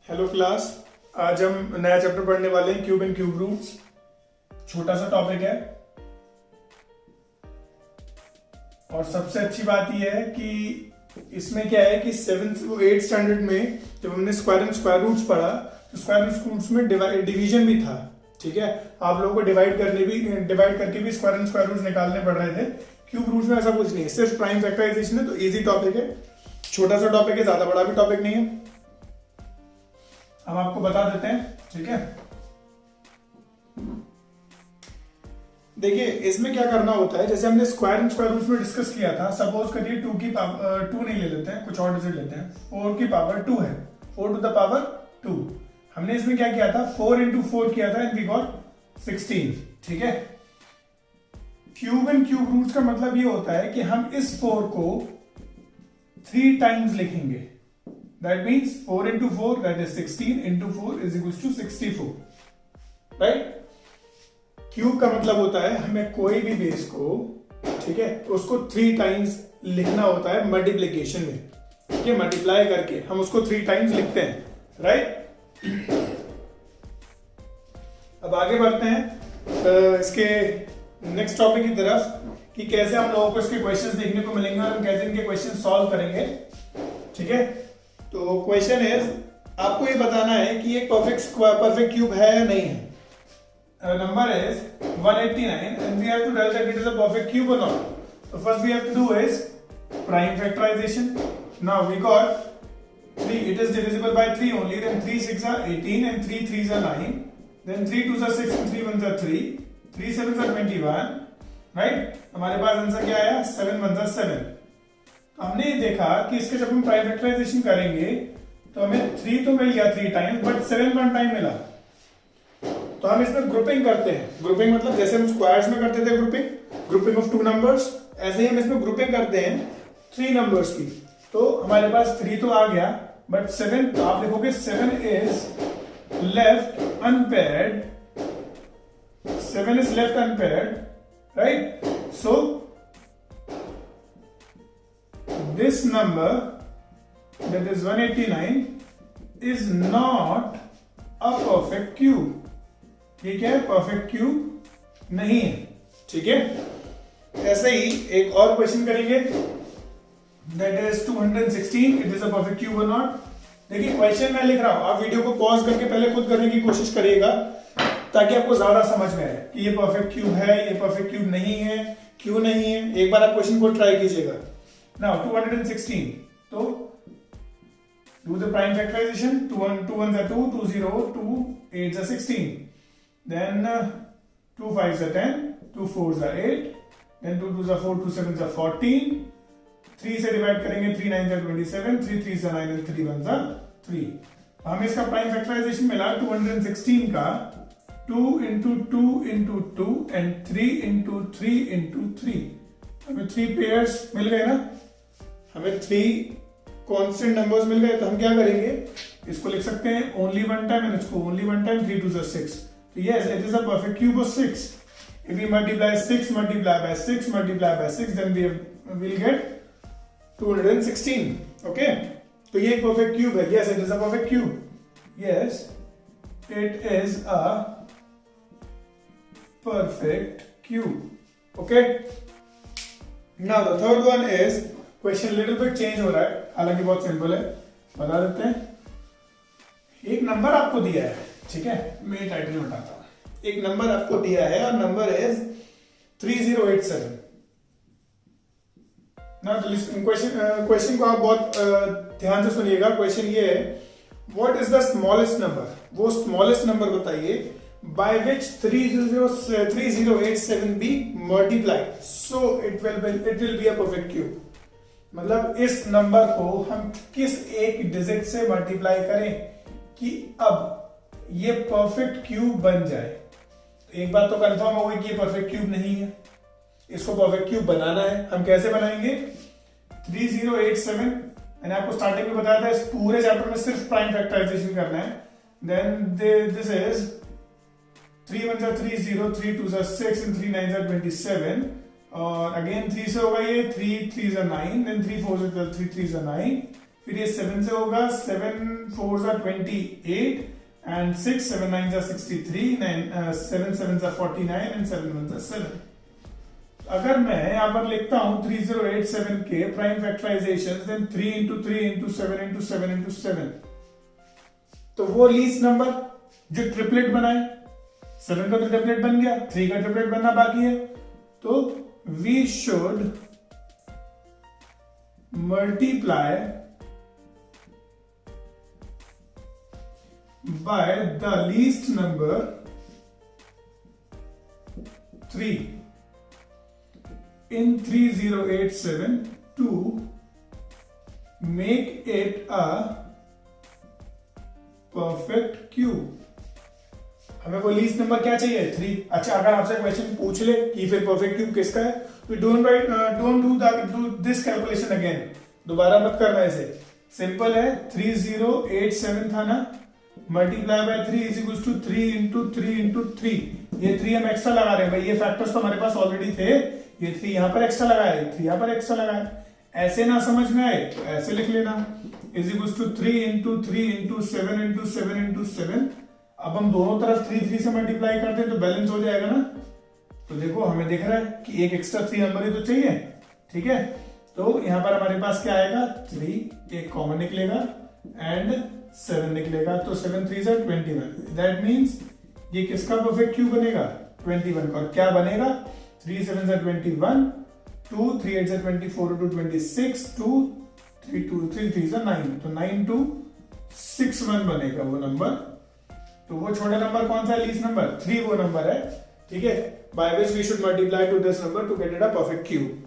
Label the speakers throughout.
Speaker 1: Hello class. आज हम नया चैप्टर पढ़ने वाले हैं, क्यूब एंड क्यूब रूट्स। छोटा सा टॉपिक है और सबसे अच्छी बात यह है कि इसमें क्या है कि 7th-8th स्टैंडर्ड में जब हमने स्क्वायर एंड स्क्वायर रूट्स पढ़ा तो स्क्वायर एंड रूट्स में डिवीजन भी था। ठीक है, आप लोगों को डिवाइड करके भी स्क्वायर एंड स्क्वायर रूट्स निकालने पड़ रहे थे। क्यूब रूट्स में ऐसा कुछ नहीं है, सिर्फ प्राइम फैक्टराइजेशन है, तो इजी टॉपिक है, छोटा सा टॉपिक है, ज्यादा बड़ा भी टॉपिक नहीं है। हम आपको बता देते हैं। ठीक है, देखिए इसमें क्या करना होता है, जैसे हमने स्क्वायर एंड स्क्वायर रूट्स में डिस्कस किया था। सपोज करिए 2 की पावर 2 नहीं ले लेते हैं, कुछ और डिजिट लेते हैं। 4 की पावर 2 है, 4 टू द पावर 2। हमने इसमें क्या किया था, 4 इंटू 4 किया था एंड वी गॉट 16। ठीक है, क्यूब एंड क्यूब रूट्स का मतलब ये होता है कि हम इस 4 को 3 टाइम्स लिखेंगे। That means 4 into 4, that is 16 into 4 is equals to 64, right? Cube का मतलब होता है हमें कोई भी बेस को, ठीक है, तो उसको 3 टाइम्स लिखना होता है मल्टीप्लिकेशन में। ठीक है, मल्टीप्लाई करके हम उसको 3 टाइम्स लिखते हैं, राइट? अब आगे बढ़ते हैं इसके नेक्स्ट टॉपिक की तरफ कि कैसे हम लोगों को इसके क्वेश्चंस देखने को मिलेंगे और हम कैसे इनके क्वेश्चन सॉल्व करेंगे। ठीक है, तो क्वेश्चन इज, आपको ये बताना है कि एक परफेक्ट क्यूब है या नहीं है। Number is 189 and we have to tell that it is a perfect cube or not. तो first we have to do is prime factorization. Now we got 3, it is divisible by 3 only, then 3 6 are 18 and 3 3s are 9, then 3 2s are 6 and 3 1s are 3, 3 7s are 21, right? हमारे पास answer क्या आया, 7 1s are 7। हमने देखा कि इसके जब हम prime factorisation करेंगे तो हमें 3 तो मिल गया 3 टाइम्स, बट 7 1 टाइम मिला। तो हम इसमें ग्रुपिंग करते हैं। ग्रुपिंग मतलब जैसे हम स्क्वायर्स में करते थे ग्रुपिंग ऑफ 2 नंबर्स, ऐसे ही हम इसमें ग्रुपिंग करते हैं 3 नंबर्स की। तो हमारे पास 3 तो आ गया, बट 7 आप लिखोगे 7 is left unpaired, 7 is left unpaired, right? So this number, that is 189, is not a perfect cube। ये क्या है, परफेक्ट क्यूब नहीं है। ठीक है, ऐसे ही एक और क्वेश्चन करेंगे, that is 216, it is a perfect cube or not। देखिए क्वेश्चन मैं लिख रहा हूं, आप वीडियो को पॉज करके पहले खुद करने की कोशिश करिएगा ताकि आपको ज्यादा समझ में आए कि ये परफेक्ट क्यूब है, ये परफेक्ट क्यूब नहीं है, क्यों नहीं है। एक बार आप क्वेश्चन को ट्राई कीजिएगा। Now 216, so do the prime factorization. 2 1s are 2, 2 0, 2 8s are 16, then 2 5s are 10, 2 4s are 8, then 2 2s are 4, 2 7s are 14, 3 से डिवाइड करेंगे 3 9s are 27, 3 3s are 9 and 3 1s are 3। हमें इसका प्राइम फैक्टराइजेशन मिला 216 का 2 into 2 into 2 and 3 into 3 into 3। हमें 3 pairs मिल गए ना, हमें 3 कांस्टेंट नंबर्स मिल गए। तो हम क्या करेंगे, इसको लिख सकते हैं ओनली वन टाइम एंड इसको only one time. 3 2s are 6, तो yes it is a perfect cube of 6। If we multiply 6 multiply by 6 multiply by 6 then we will get 216। Okay, तो ये एक परफेक्ट क्यूब है। Yes it is a perfect cube, yes it is a perfect cube. Okay, now the third one is, question little bit change हो रहा है, हालांकि बहुत simple है, बता देते हैं। एक नंबर आपको दिया है, ठीक है, मैं टाइटल में बताता हूं। एक नंबर आपको दिया है और नंबर इज 3087। ना क्वेश्चन को आप बहुत ध्यान से सुनिएगा। क्वेश्चन ये है, what is the smallest number, वो स्मॉलेस्ट नंबर बताइए by which 3087 be multiplied so it will be a perfect cube। मतलब इस नंबर को हम किस एक डिजिट से मल्टीप्लाई करें कि अब ये परफेक्ट क्यूब बन जाए। एक बात तो कंफर्म हो गई कि ये परफेक्ट क्यूब नहीं है, इसको परफेक्ट क्यूब बनाना है। हम कैसे बनाएंगे, 3087, मैंने आपको स्टार्टिंग में बताया था इस पूरे चैप्टर में सिर्फ प्राइम फैक्टराइजेशन करना है। Then this is 3 1s are 3 0, 3 2s are 6 and 3 9s are 27, और अगेन 3 से होगा ये, 3 3s are 9, then 3 4s are 12, 3 3s are 9, फिर ये 7 से होगा, 7 4 28 एंड 6 7 9 63, 7 7 49 एंड 7 1 7। अगर मैं यहां पर लिखता हूं 3087 के prime factorization, then 3 into 3 into 7 into 7 into 7, तो वो लीस्ट नंबर जो ट्रिपलेट बनाए, 7 का तो ट्रिपलेट बन गया, 3 का ट्रिपलेट बनना बाकी है, तो we should multiply by the least number 3 in 3087 to make it a perfect cube। हमें वो लीस्ट नंबर क्या चाहिए? 3। अच्छा, अगर आपसे क्वेश्चन पूछ ले कि फिर परफेक्ट क्यूब किसका है, तो don't do this calculation again, दोबारा मत करना इसे। सिंपल है, 3087 था ना, multiply by 3 is equals to 3 into 3 into 3। ये 3 हम एक्स्ट्रा लगा रहे हैं भाई, ये फैक्टर्स तो हमारे पास ऑलरेडी थे, ये 3 यहां पर एक्स्ट्रा लगाया, 3 यहां पर एक्स्ट्रा लगाया। ऐसे ना समझ में आए तो ऐसे लिख लेना, is equals to 3 into 3 into 7 into 7 into 7। अब हम दोनों तरफ 3 3 से मल्टीप्लाई करते हैं तो बैलेंस हो जाएगा ना। तो देखो हमें दिख रहा है कि एक एक्स्ट्रा 3 नंबर ही तो चाहिए, ठीक है। तो यहां पर हमारे पास क्या आएगा, 3 एक कॉमन निकलेगा एंड 7 निकलेगा, तो 7 3 जा 21। दैट मीन्स ये किसका परफेक्ट क्यूब बनेगा? 21 का। और क्या बनेगा? 3 7 जा 21, 2 3 8 जा 24 टू 26, 2 3 2 3 3 जा 9, तो 9 2 6 1 बनेगा वो नंबर। तो वो छोटा नंबर कौन सा है? लीस्ट नंबर 3 वो नंबर है, ठीक है, by which we should multiply to this number to get it a perfect cube,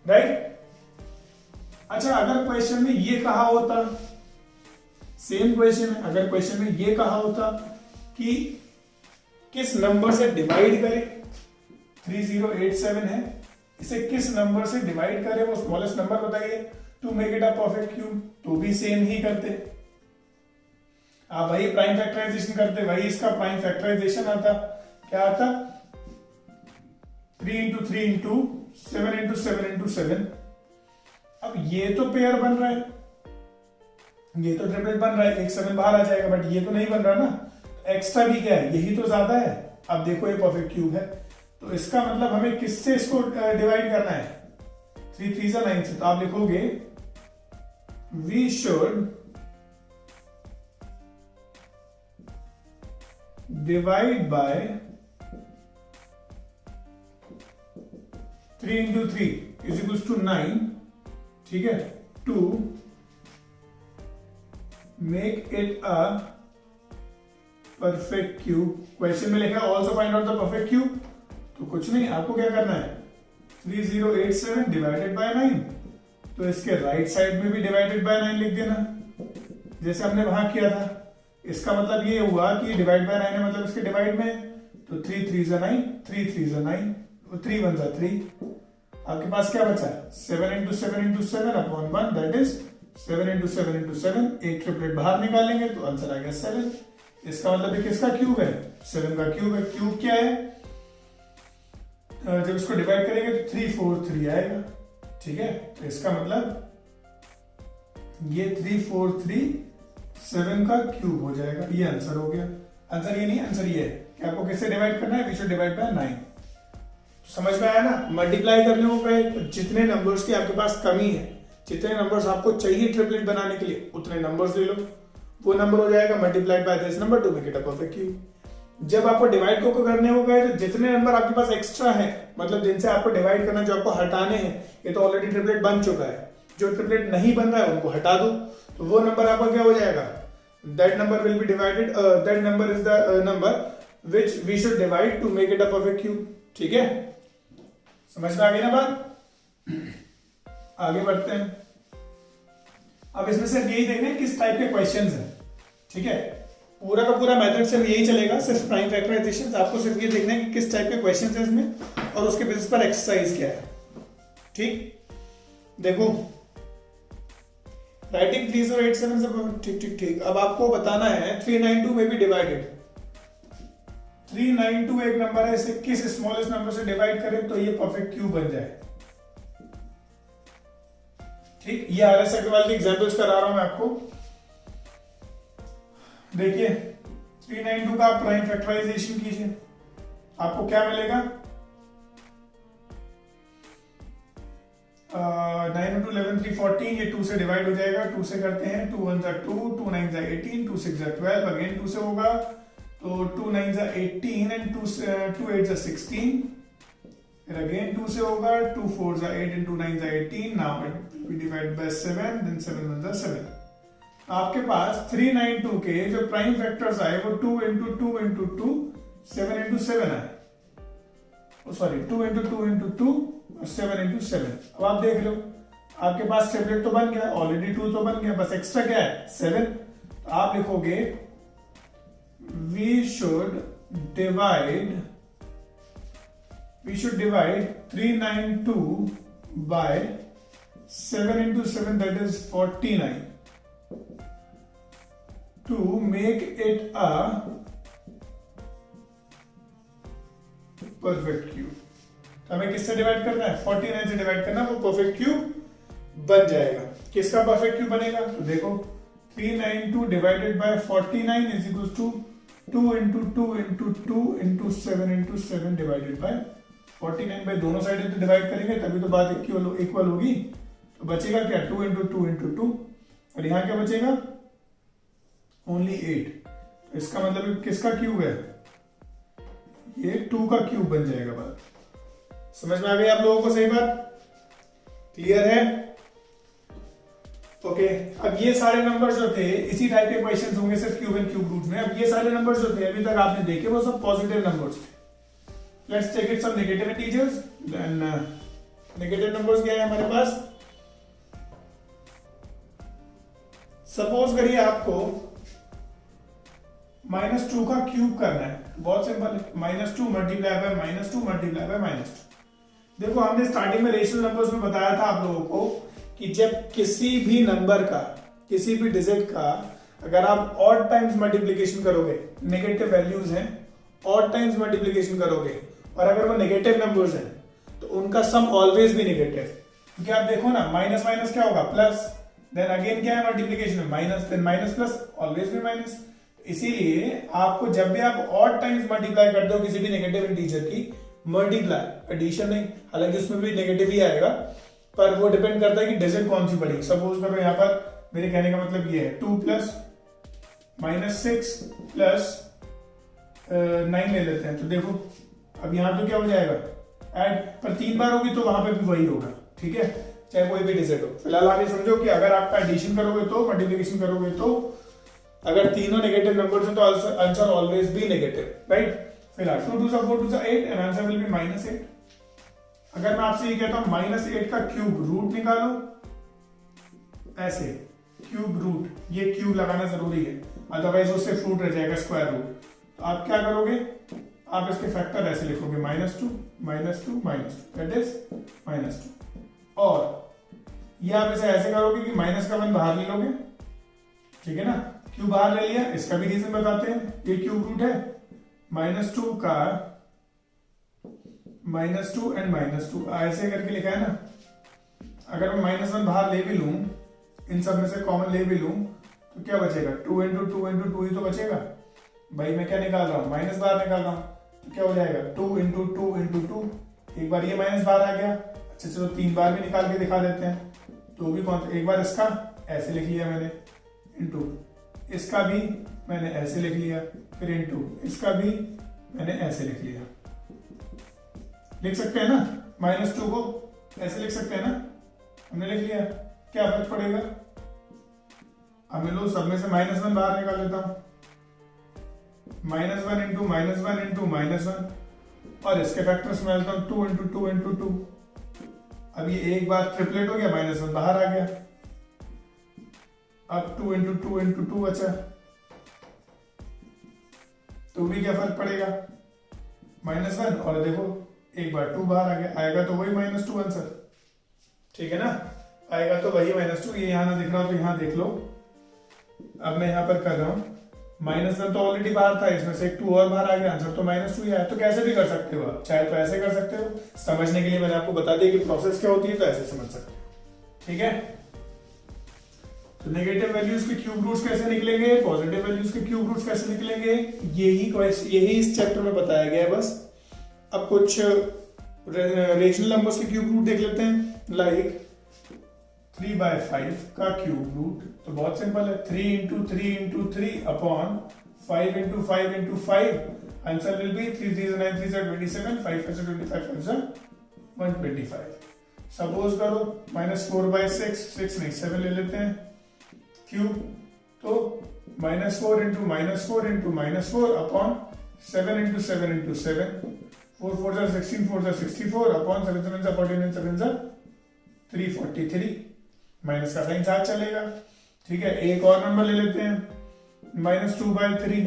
Speaker 1: right. अच्छा, अगर क्वेश्चन में ये कहा होता, सेम क्वेश्चन है, अगर क्वेश्चन में ये कहा होता कि किस नंबर से डिवाइड करें, 3087 है, इसे किस नंबर से डिवाइड करें, वो स्मॉलेस्ट नंबर बताइए to make it a perfect cube, तो भी सेम ही करते। आप वही प्राइम फैक्टराइजेशन करते, वही इसका प्राइम फैक्टराइजेशन आता, क्या आता? 3 इंटू 3 इंटू 7 इंटू 7 इंटू 7। अब ये तो पेयर बन रहा है, ये तो ट्रिपलेट बन रहा है, एक 7 बाहर आ जाएगा, बट ये तो नहीं बन रहा ना, एक्स्ट्रा भी क्या है, यही तो ज्यादा है। अब देखो ये परफेक्ट क्यूब है, तो इसका मतलब हमें किससे इसको डिवाइड करना है? 3 3 जा 9 से, तो आप लिखोगे we should divide by 3 into 3 is equals to 9, ठीक है, to make it a perfect cube. Question में लिखा है also find out the perfect cube, तो कुछ नहीं, आपको क्या करना है, 3087 डिवाइडेड बाय 9, तो इसके राइट साइड में भी डिवाइडेड बाय 9 लिख देना, जैसे हमने वहां किया था। इसका मतलब ये हुआ कि डिवाइड बाय 9 है, मतलब इसके डिवाइड में, तो 3 3 जा 9, 3 3 जा 9, 3 1 जा 3। आपके पास क्या बचा? 7 into 7 into 7 upon 1, that is 7 into 7 into 7। एक ट्रिपलेट बाहर निकालेंगे तो आंसर आ गया 7। इसका मतलब किसका क्यूब है? 7 का क्यूब है। क्यूब क्या है? जब इसको डिवाइड करेंगे तो 3 4 3 आएगा, ठीक है। तो इसका मतलब ये 3 4 3 7 का क्यूब हो जाएगा, ये आंसर हो गया। आंसर ये नहीं, आंसर ये है कि आपको किससे डिवाइड करना है, वी शुड डिवाइड बाय 9। समझ में आया ना? मल्टीप्लाई करने को कहे तो जितने नंबर्स की आपके पास कमी है, जितने नंबर्स आपको चाहिए ट्रिपलेट बनाने के लिए, उतने नंबर्स ले लो, वो नंबर हो जाएगा multiplied by this number to make it a perfect cube. जब आपको डिवाइड को करने को कहे तो जितने नंबर आपके पास एक्स्ट्रा है, मतलब जिनसे आपको डिवाइड करना, जो आपको हटाने हैं, ये तो ऑलरेडी ट्रिपलेट बन चुका है, जो ट्रिपलेट नहीं बन रहा है उनको हटा दो, तो वो नंबर आपका क्या हो जाएगा? That number will be divided, that number is the number which we should divide to make it a perfect cube, ठीक है। समझ में आ गई ना बात? आगे बढ़ते हैं। अब इसमें सिर्फ यही देखना है किस टाइप के क्वेश्चंस हैं, ठीक है। पूरा का पूरा मेथड सिर्फ यही चलेगा, सिर्फ प्राइम फैक्टराइजेशन। आपको सिर्फ ये देखना है कि किस टाइप के क्वेश्चंस हैं इसमें और उसके बेसिस पर एक्सरसाइज क्या है, ठीक। देखो राइटिंग 3087 से ठीक। अब आपको बताना है 392 में भी डिवाइडेड, 392 एक नंबर है, इसे किस स्मॉलेस्ट नंबर से डिवाइड करें तो ये परफेक्ट क्यूब बन जाए, ठीक, ये RS अग्रवाल के एग्जाम्पल्स करा रहा हूं मैं आपको। देखिए 392 का आप प्राइम फैक्टराइजेशन कीजिए, आपको क्या मिलेगा? 9 into 11 3 14, ये 2 से डिवाइड हो जाएगा, 2 से करते हैं, 2 1 2, 2 9 18, 2 6 12, अगेन 2 से होगा तो 2 9 18 एंड 2 8 16, फिर अगेन 2 से होगा, 2 4 8 and 2 9 18, now we divide by 7, then 7 1 7। आपके पास 392 के जो प्राइम फैक्टर्स आए वो 2 into 2 into 2 7 into 7 आए, सॉरी 2 into 2 into 2 और 7 into 7। अब आप देख लो आपके पास ट्रिपलेट तो बन गया, ऑलरेडी 2 तो बन गया, बस एक्स्ट्रा क्या है 7। तो आप लिखोगे we should divide 392 by 7 into 7, that is 49, to make it a perfect cube. तो हमें किससे डिवाइड करना है? 49 से डिवाइड करना, वो परफेक्ट क्यूब बन जाएगा। किसका परफेक्ट क्यूब बनेगा? तो देखो 392 divided by 49 is equal to 2 into 2 into 2 into 7 into 7 divided by 49 by दोनों साइड तो डिवाइड करेंगे तभी तो बात इक्वल होगी। तो बचेगा क्या? 2 into 2 into 2, और यहां क्या बचेगा? ओनली 8। इसका मतलब किसका क्यूब है? ये 2 का क्यूब बन जाएगा। बात समझ में आ गई आप लोगों को? सही बात, क्लियर है? ओके, अब ये सारे नंबर्स जो थे इसी टाइप के क्वेश्चंस होंगे सिर्फ क्यूब एंड क्यूब रूट में। अब ये सारे नंबर्स जो थे अभी तक आपने देखे वो सब पॉजिटिव नंबर्स थे। Let's take it some negative integers. Then negative numbers क्या है हमारे पास? सपोज करिए आपको -2 का क्यूब करना है, बहुत सिंपल है, -2 मल्टीप्लाई बाय -2 मल्टीप्लाई बाय -2। देखो हमने स्टार्टिंग में रेशनल नंबर्स में बताया था आप लोगों को कि जब किसी भी नंबर का, किसी भी डिजिट का अगर आप ऑड टाइम्स मल्टीप्लिकेशन करोगे, नेगेटिव वैल्यूज हैं, ऑड टाइम्स मल्टीप्लिकेशन करोगे और अगर वो नेगेटिव नंबर्स हैं तो उनका सम ऑलवेज भी नेगेटिव। क्योंकि आप देखो ना माइनस माइनस क्या होगा? प्लस, देन अगेन क्या है मल्टीप्लिकेशन में? Minus, then minus plus, always भी माइनस। इसीलिए आपको जब भी आप ऑड टाइम्स मल्टीप्लाई करते हो किसी भी नेगेटिव इंटीजर की, मल्टीप्लाई, एडिशन नहीं, हालांकि उसमें भी नेगेटिव ही आएगा, पर वो डिपेंड करता है कि डिजिट कौन सी पड़ी। सपोज करो यहाँ पर मेरे कहने का मतलब ये है 2 प्लस -6 प्लस 9 ले लेते हैं। तो देखो अब यहाँ तो क्या हो जाएगा? ऐड, पर 3 बार होगी तो वहां पे भी वही होगा, ठीक है, चाहे कोई भी डिजिट हो। फिलहाल आप ये समझो कि अगर आपका एडिशन करोगे तो, मल्टीप्लिकेशन करोगे तो, अगर तीनों नेगेटिव नंबर्स हैं तो answer always be negative, right. फिलहाल 2 2 4 2 8 एंड आंसर विल बी -8। अगर मैं आपसे ये कहता हूं -8 का क्यूब रूट निकालो, ऐसे क्यूब रूट, ये क्यूब लगाना जरूरी है, अदरवाइज उससे फ्रूट रह जाएगा स्क्वायर रूट। तो आप क्या करोगे? आप इसके फैक्टर ऐसे लिखोगे -2 -2 -2, दैट इज -2। और ये आप इसे ऐसे करोगे कि माइनस का 1 बाहर ले लोगे, ठीक है ना, क्यूब बाहर ले लिया। इसका भी रीजन बताते हैं, ये क्यूब रूट है, -2 का -2 एंड -2 ऐसे करके लिखा है ना। अगर मैं -1 बाहर ले भी लूं, इन सब में से कॉमन ले भी लूं, तो क्या बचेगा? 2 into 2 into 2 ही तो बचेगा भाई। मैं क्या निकाल रहा हूं? माइनस बाहर निकाल रहा हूं, तो क्या हो जाएगा? 2 into 2 into 2। एक बार ये माइनस बाहर आ गया, अच्छा चलो 3 बार भी निकाल के दिखा देते हैं। तो भी कौन? एक बार इसका ऐसे लिख लिया मैंने, इंटू इसका भी मैंने ऐसे लिख लिया, फिर इंटू इसका भी मैंने ऐसे लिख लिया। लिख सकते हैं ना, -2 को ऐसे लिख सकते हैं ना, हमने लिख लिया। क्या फर्क पड़ेगा? अब मैं लो सब में से -1 बाहर निकाल लेता हूं, -1 इंटू -1 इंटू -1, और इसके फैक्टर्स में लेता हूं 2 इंटू 2 इंटू 2। अब ये एक बार ट्रिपलेट हो गया, -1 बाहर आ गया, अब 2 इंटू 2 इंटू 2 बचा। तो भी क्या फर्क पड़ेगा? -1, और देखो एक बार 2 बाहर आ गया, आएगा तो वही -2 आंसर, ठीक है ना, आएगा तो वही -2। ये यहां ना दिख रहा हो तो यहां देख लो। अब मैं यहां पर कर रहा हूं, -1 तो ऑलरेडी बाहर था, इसमें से एक 2 और बाहर आ गया, आंसर तो -2 ही आया। तो कैसे भी कर सकते हो आप, चाहे तो ऐसे कर सकते हो। समझने के लिए मैंने आपको बता दिया कि प्रोसेस क्या होती है, तो ऐसे समझ सकते हो, ठीक है। तो नेगेटिव वैल्यूज के क्यूब रूट्स कैसे निकलेंगे, पॉजिटिव वैल्यूज के क्यूब रूट्स कैसे निकलेंगे, यही इस चैप्टर में बताया गया है बस। अब कुछ रेशनल नंबर्स के क्यूब रूट देख लेते हैं, लाइक 3/5 का क्यूब रूट, तो बहुत सिंपल है, 3 into 3 into 3 upon 5 into 5 into 5, answer will be 3 3 9 3 27, 5 5 25 5 125। Suppose करो -4/6, 6 नहीं 7 ले लेते हैं क्यूब, तो -4 into -4 into -4 upon 7 into 7 into 7, 4 4 जा 16, 4 जा 64 अपॉन 7 7 जा 49, 7 जा 343, माइनस का साइन साथ चलेगा। ठीक है, एक और नंबर ले लेते हैं -2/3,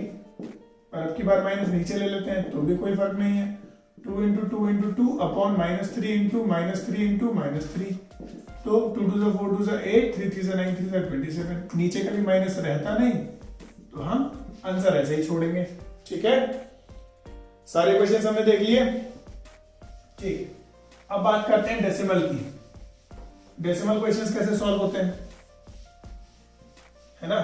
Speaker 1: और अब की बार माइनस नीचे ले लेते हैं तो भी कोई फर्क नहीं है, 2 into 2 into 2 upon -3 into -3 into -3, तो 2 2 4 2 8, 3 3 9 3 27, नीचे कभी माइनस रहता नहीं, तो हम आंसर ऐसे ही छोड़ेंगे। ठीक है, सारे क्वेश्चन हमने देख लिए। ठीक, अब बात करते हैं डेसिमल की। डेसिमल क्वेश्चंस कैसे सॉल्व होते हैं, है ना।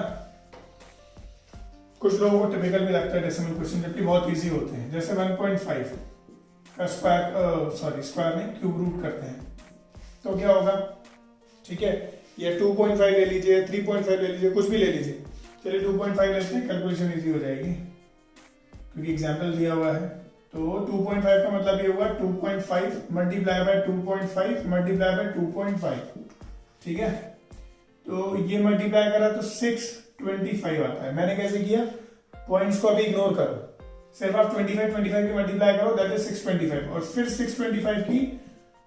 Speaker 1: कुछ लोगों को टिपिकल भी लगता है डेसिमल क्वेश्चन, जबकि बहुत इजी होते हैं। जैसे 1.5 का स्क्वायर नहीं, क्यूब रूट करते हैं तो क्या होगा। ठीक है, ये 2.5 ले लीजिए, 3.5 ले लीजिए, कुछ भी ले लीजिए। चलिए 2.5 लेते हैं, कैलकुलेशन इजी हो जाएगी क्योंकि एग्जाम्पल दिया हुआ है। तो 2.5 का मतलब ये हुआ 2.5 मल्टीप्लाई बाय 2.5 मल्टीप्लाई बाय 2.5। ठीक है, तो ये मल्टीप्लाई करा तो 625 आता है। मैंने कैसे किया, पॉइंट्स को अभी इग्नोर करो, सिर्फ आप 25 की मल्टीप्लाई करो, दैट इज 625, और फिर 625 की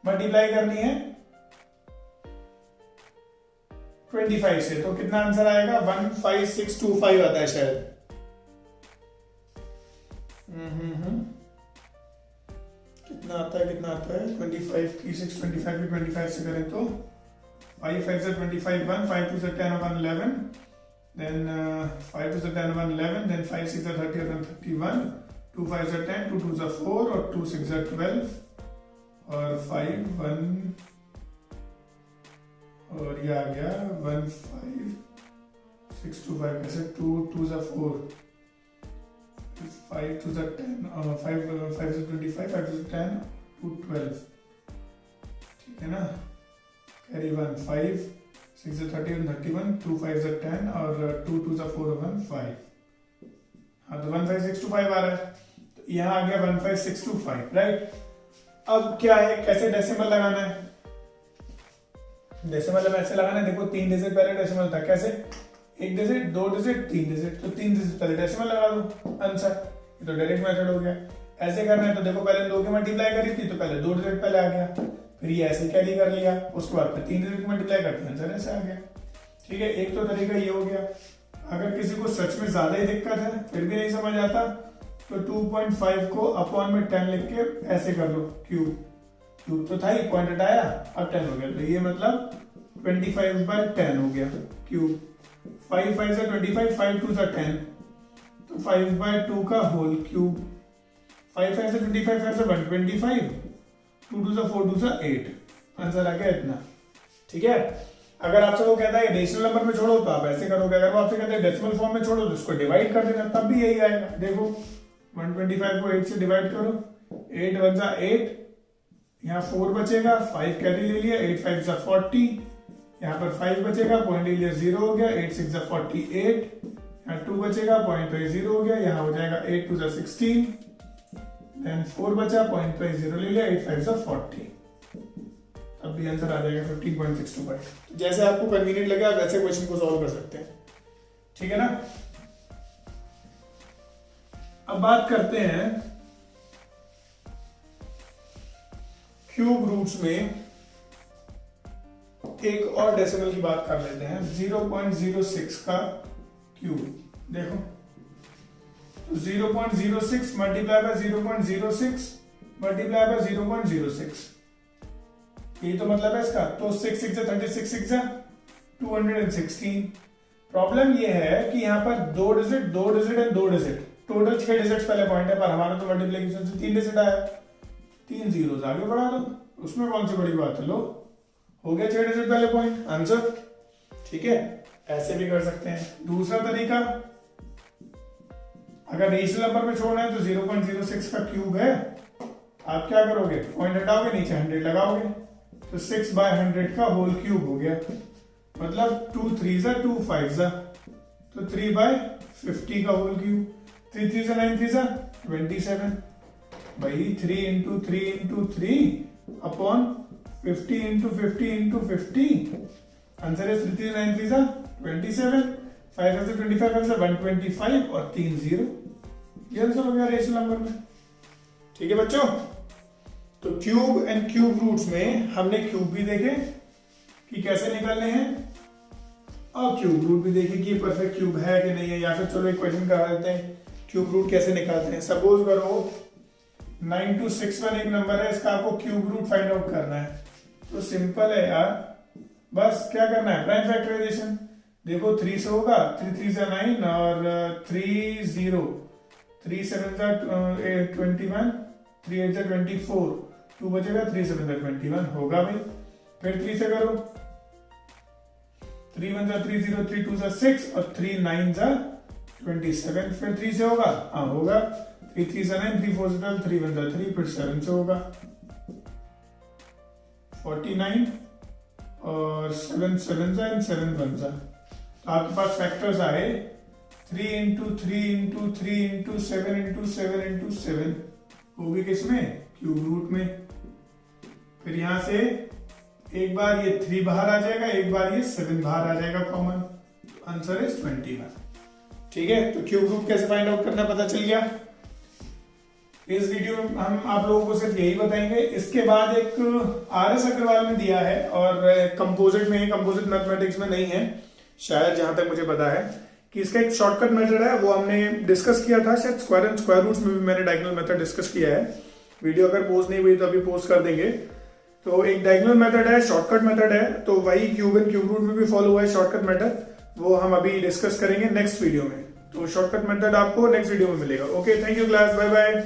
Speaker 1: मल्टीप्लाई करनी है 25 से, तो कितना आंसर आएगा 15625 आता है शायद। कितना आता है 25 की 625 की 25 से करें तो 5 5 से 25 1, 5 2 से 10 1 11, then 5 2 से 10 1 11, then 5 6 से 30 1 31, 2 5 से 10, 2 2 से 4 और 2 6 से 12 और 5 1 और ये आ गया 1 5 6 2 5 कैसे 2 2 से 4, 5 2 से 10 और 5 से 25, 5 से 10 2 12। ठीक है ना, कैरी 1 5 6 से 30 31, 2 5 से 10 और 2 2 से 4 1 5। हाँ, तो 15625 आ रहा है, तो यहाँ आ गया 15625, राइट। अब क्या है, कैसे डेसिमल लगाना है। डेसिमल ऐसे लगाना है, देखो 3 डिजिट पहले डेसिमल था, कैसे 1 डिजिट 2 डिजिट 3 डिजिट, तो 3 डिजिट पहले डेसिमल लगा दो, आंसर। ये तो डायरेक्ट मेथड हो गया। ऐसे करना है तो देखो पहले 2 की मल्टीप्लाई करी थी तो पहले 2 डिजिट पहले आ गया, फिर ये ऐसे कैरी कर लिया, उसके बाद फिर 3 डिजिट की मल्टीप्लाई करते आंसर ऐसे आ गया। ठीक है, एक तो तरीका ये हो गया। अगर किसी को सच में ज्यादा ही दिक्कत है, फिर भी नहीं समझ आता, तो 2.5 को अपॉन में 10 लिख के ऐसे कर लो, क्यूब तो था ही, पॉइंट हटाया, अब 10 हो गया, तो ये मतलब 25/10 हो गया क्यूब। 5 5 से 25, 5 2 से 10, तो 5/2 का होल क्यूब। 5 5 से 25, 5 से 125, 2 2 से 4 2 से 8, आंसर आ गया इतना। ठीक है, अगर आपसे वो कहता है रेशनल नंबर में छोड़ो तो आप ऐसे करोगे, अगर वो आपसे कहता है डेसिमल फॉर्म में छोड़ो तो उसको डिवाइड कर देना, तब भी यही आएगा। देखो 125 को 8 से डिवाइड करो, 8 1 जा 8, यहाँ 4 बचेगा, 5 कैरी ले लिया, 8 5 जा 40, यहाँ पर 5 बचेगा, पॉइंट ले लिया 0 हो गया, 8 6 जा 48, यहाँ 2 बचेगा, पॉइंट पे 0 हो गया, यहाँ हो जाएगा 8 2 जा 16, देन 4 बचा, पॉइंट पे 0 ले लिया, 8 5 जा 40, अब भी आंसर आ जाएगा 15.625। तो जैसे आपको कन्वीनियंट लगे आप ऐसे क्वेश्चन को सॉल्व कर सकते हैं। ठीक है ना। अब बात करते हैं क्यूब रूट्स में, एक और डेसिमल की बात कर लेते हैं, 0.06 का क्यूब। देखो तो 0.06 मल्टीप्लाई बाय 0.06 मल्टीप्लाई बाय 0.06, यही तो मतलब है इसका। तो 6 6 36 6 216। प्रॉब्लम ये है कि यहाँ पर 2 digit 2 digit and 2 digit, total 6 digits पहले पॉइंट है, पर हमारा तो मल्टीप्लिकेशन से 3 डिजिट आया, 3 जीरोस आगे बढ़ा दो, उसमें कौन सी बड़ी बात है। लो, हो गया 6 डिजिट पहले पॉइंट, आंसर। ठीक है, ऐसे भी कर सकते हैं। दूसरा तरीका, अगर रेशनल नंबर में छोड़ना है तो 0.06 का क्यूब है, आप क्या करोगे, पॉइंट हटाओगे, नीचे 100 लगाओगे, तो 6/100 का होल क्यूब हो गया, मतलब 2 3 जा 2 5 जा, तो 3/50 का होल क्यूब, 3 3 जा 9 3 जा 27, भाई 3 into 3 into 3 upon 50 into 50 into 50, answer है 3 3 9 3 जा 27, 5 से 25 से 125 और 3 0, ये आंसर हो गया रेशनल नंबर में। ठीक है बच्चों, तो क्यूब एंड क्यूब रूट्स में हमने क्यूब भी देखे कि कैसे निकालने हैं और क्यूब रूट भी देखे कि परफेक्ट क्यूब है कि नहीं है, या फिर चलो एक क्वेश्चन करा देते हैं क्यूब रूट कैसे निकालते हैं। सपोज करो 9261 एक नंबर है, इसका आपको क्यूब रूट फाइंड आउट करना है, तो सिंपल है यार, बस क्या करना है, प्राइम फैक्टराइजेशन। देखो 3 से होगा, 3 3 से 9 और 3 0, 3 7 जा 21, 3 8 जा 24, 2 बचेगा, 3 7 जा 21 होगा भाई। फिर 3 से करो, 3 1 जा 3 0, 3 2 जा 6 और 3 9 जा 27, फिर 3 से होगा, हाँ होगा, 3 3 से 9, 3 4 से 12, 3 1 जा 3, फिर 7 से होगा 49 और 7 7 जा एंड 7 1 जा। तो आपके पास फैक्टर्स आए 3 into 3 into 3 into 7 into 7 into 7, वो भी किसमें, क्यूब रूट में। फिर यहां से एक बार ये 3 बाहर आ जाएगा, एक बार ये 7 बाहर आ जाएगा कॉमन, आंसर इज 21। ठीक है, तो क्यूब रूट कैसे फाइंड आउट करना पता चल गया। इस वीडियो में हम आप लोगों को सिर्फ यही बताएंगे। इसके बाद एक RS अग्रवाल ने दिया है और कंपोजिट में, कंपोजिट मैथमेटिक्स में नहीं है शायद, जहां तक मुझे पता है, कि इसका एक शॉर्टकट मेथड है, वो हमने डिस्कस किया था शायद स्क्वायर एंड स्क्वायर रूट्स में भी मैंने डायगोनल मेथड डिस्कस किया है। वीडियो अगर पोस्ट नहीं हुई तो अभी पोस्ट कर देंगे। तो एक डायगोनल मेथड है, शॉर्टकट मेथड है, तो वही क्यूब एंड क्यूब रूट में भी फॉलो हुआ है शॉर्टकट मेथड, वो हम अभी डिस्कस करेंगे नेक्स्ट वीडियो में। तो शॉर्टकट मेथड आपको नेक्स्ट वीडियो में मिलेगा। Okay, thank you class, bye bye.